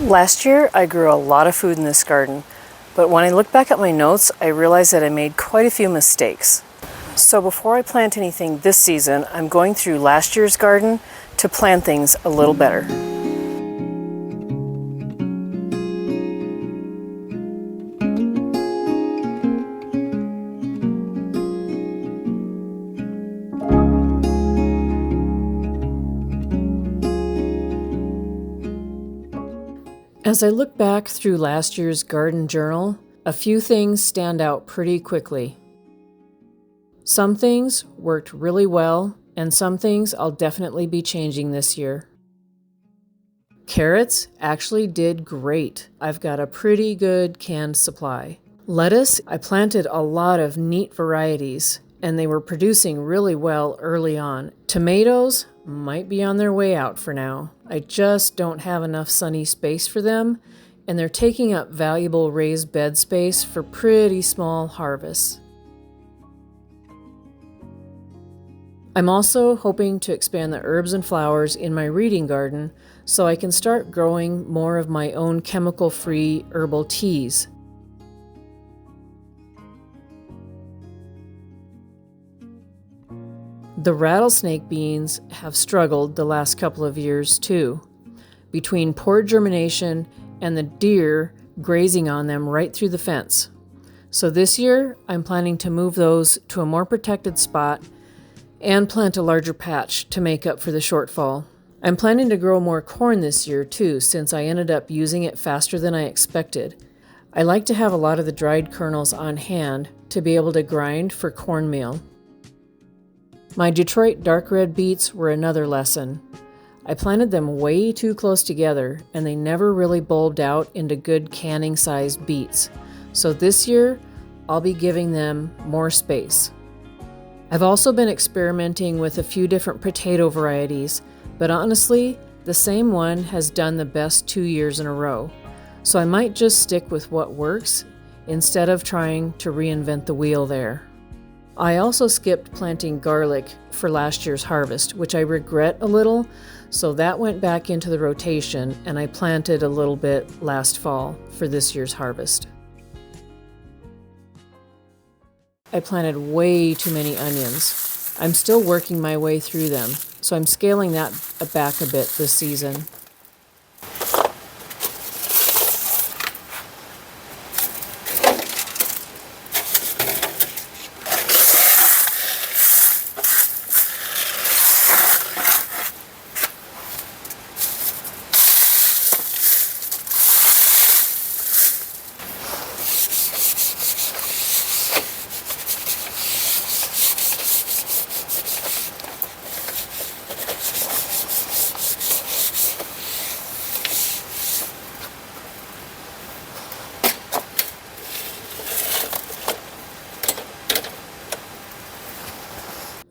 Last year, I grew a lot of food in this garden, but when I look back at my notes, I realized that I made quite a few mistakes. So before I plant anything this season, I'm going through last year's garden to plan things a little better. As I look back through last year's garden journal, a few things stand out pretty quickly. Some things worked really well, and some things I'll definitely be changing this year. Carrots actually did great. I've got a pretty good canned supply. Lettuce, I planted a lot of neat varieties, and they were producing really well early on. Tomatoes might be on their way out for now. I just don't have enough sunny space for them, and they're taking up valuable raised bed space for pretty small harvests. I'm also hoping to expand the herbs and flowers in my reading garden so I can start growing more of my own chemical-free herbal teas. The rattlesnake beans have struggled the last couple of years too, between poor germination and the deer grazing on them right through the fence. So this year, I'm planning to move those to a more protected spot and plant a larger patch to make up for the shortfall. I'm planning to grow more corn this year too, since I ended up using it faster than I expected. I like to have a lot of the dried kernels on hand to be able to grind for cornmeal. My Detroit dark red beets were another lesson. I planted them way too close together, and they never really bulbed out into good canning-sized beets. So this year, I'll be giving them more space. I've also been experimenting with a few different potato varieties, but honestly, the same one has done the best 2 years in a row. So I might just stick with what works instead of trying to reinvent the wheel there. I also skipped planting garlic for last year's harvest, which I regret a little, so that went back into the rotation, and I planted a little bit last fall for this year's harvest. I planted way too many onions. I'm still working my way through them, so I'm scaling that back a bit this season.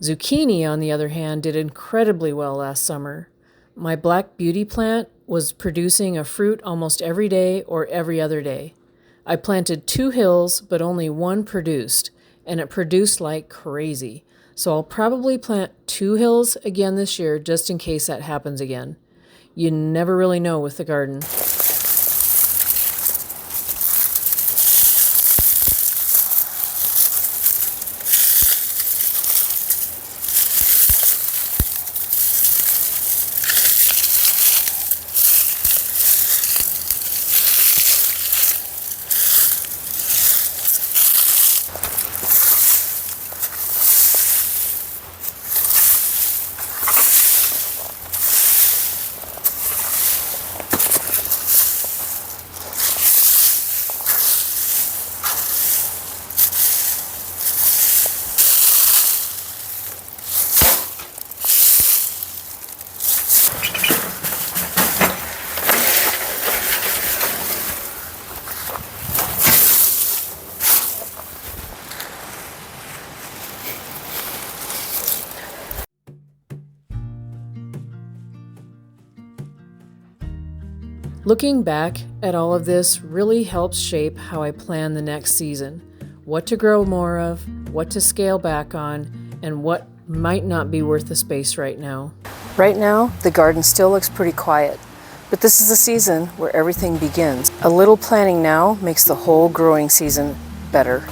Zucchini, on the other hand, did incredibly well last summer. My black beauty plant was producing a fruit almost every day or every other day. I planted 2 hills, but only one produced, and it produced like crazy. So I'll probably plant 2 hills again this year just in case that happens again. You never really know with the garden. Looking back at all of this really helps shape how I plan the next season. What to grow more of, what to scale back on, and what might not be worth the space right now. Right now, the garden still looks pretty quiet, But this is a season where everything begins. A little planning now makes the whole growing season better.